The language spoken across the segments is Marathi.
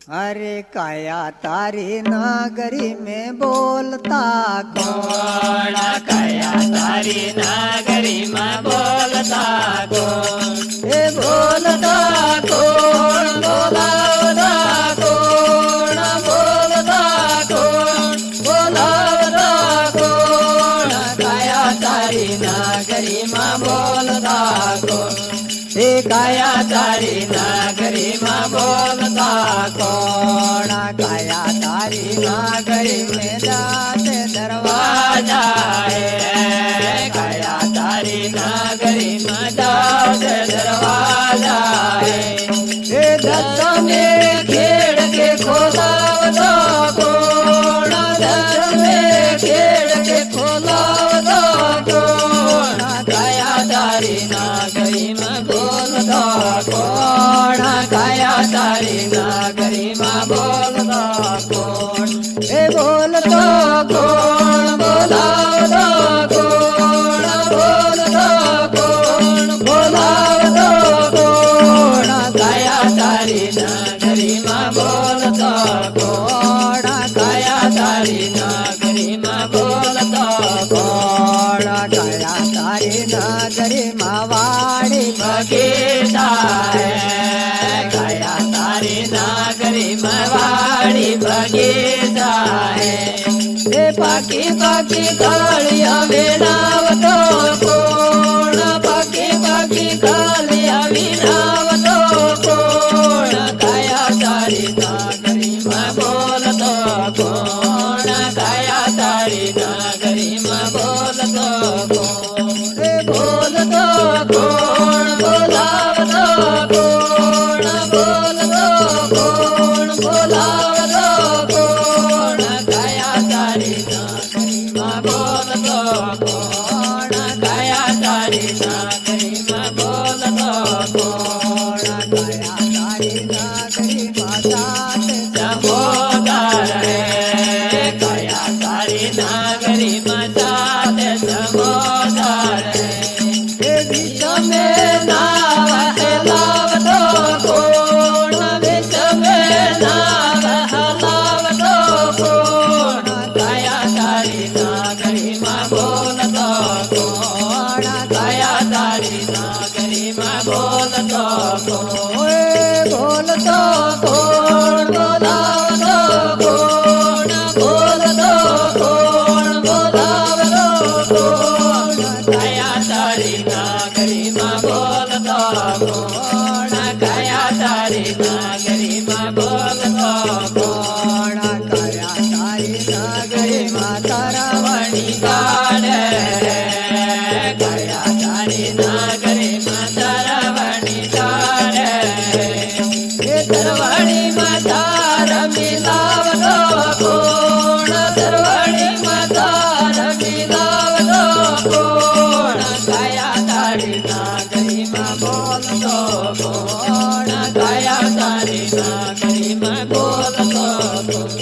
अरे काया तारी नागरी में बोलता कौन? काया तारी नागरी में बोलता कौन? ए बोलता कौन? बोलावता कौन? बोलता कौन? बोलावता कौन? काया तारी नागरी में बोलता कौन? हे काया तारी नागरी में बोलता कौन? काया तारी नागरी में दात दरवाजा है, काया तारी नागरी में दात दरवाजा है। ए दस में खेड़ के खोलावता कौन? दस में खेड़ के खोलावता कौन? काया तारी नागरी में बोलता कौन? काया तारी नागरी में बोलता कौन? ए बोलता कौन? बोलावता कौन? बोलता कौन? बोलावता कौन? काया तारी नागरी में बोलता कौन? काया तारी नागरी में बोलता कौन? काया तारी नागरी मावाड़ी बगीचा है, काया तारी नागरी में वाड़ी बगीचा है। ए पाकी पाकी कालिया विनावतो कौन? पाकी पाकी कालिया विनावतो कौन? काया तारी नागरी में बोलतो कौन? काया तारी नागरी में बोलतो कौन? बोलतो कौन? बोलावतो कौन? बोलतो कौन? बोलावतो कौन? काया तारी नागरी में बोलतो कौन? काया तारी नागरी में बोलतो कौन? काया तारी नागरी मातात समोदर है, काया तारी नागरी में साथ समोदर है। विश्व में नाव हलावतो कौन? विश्व में नाव हलावतो कौन? काया तारी नागरी में बोलतो कौन? काया तारी नागरी में बोलतो कौन? बोलतो कौन? बोलावतो कौन? बोलतो कौन? बोलावतो कौन? काया तारी नागरी में बोलतो कौन? काया तारी नागरी में बोलतो कौन? काया तारी नागरी मातारा तरवणी काढ़ है, काया तारी नागरी में तरवणी काढ़ है। ये तरवणी में तार मिलावतो कौन? तरवणी में तार मिलावतो कौन? काया तारी नागरी में बोलतो कौन? काया तारी नागरी में बोलतो कौन?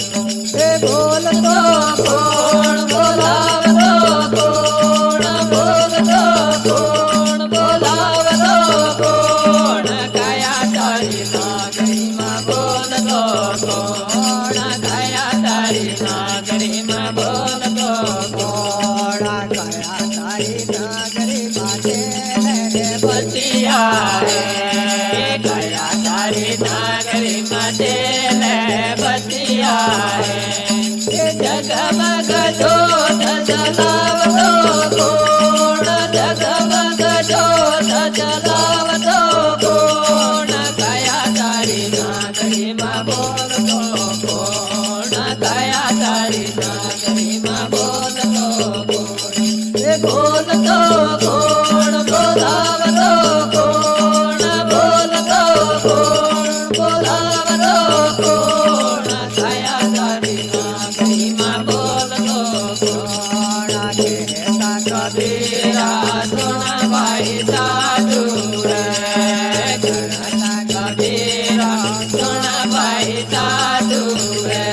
बोलतो कौन? बोलावतो कौन? बोलतो कौन? बोलावतो कौन? काया तारी नागरी में बोलतो कौन? काया तारी नागरी में बोलतो कौन? काया तारी नागरी माते बतिया है, काया तारी नागरी में तेल बतिया है। जगमग जोत जलावतो कौन? जगमग जोत जलावतो कौन? काया तारी नागरी में बोलतो कौन? काया तारी नागरी में बोलतो कौन? बोलतो कौन? बोलावतो कौन? बोलतो कौन? बोलावतो कौन? काया तारी नागरी में बोलतो कौन? कहता कबीरा सुन भाई साधु है, कहता कबीरा सुन भाई साधु है।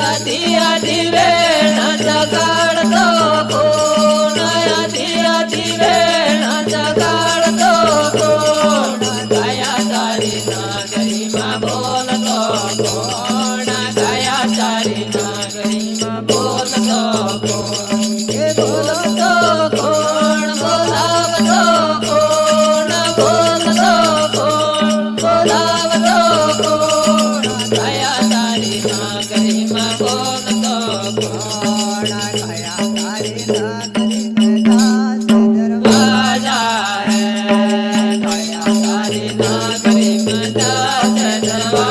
आधी आधी वेण जगाड़तो कौन? आधी आधी वेण जगाड़तो कौन? काया तारी नागरी में बोलतो कोण गया तारी नागरीमा बोलतो कोण हे बोलतो कोण बोलावतो कोण बोलतो कोण बोलावतो कोण गया तारी नागरीमा बोलतो कोण कोण गया तारी नागरी में दास दरबार वाजा है गया तारी नागरी में दास दरबार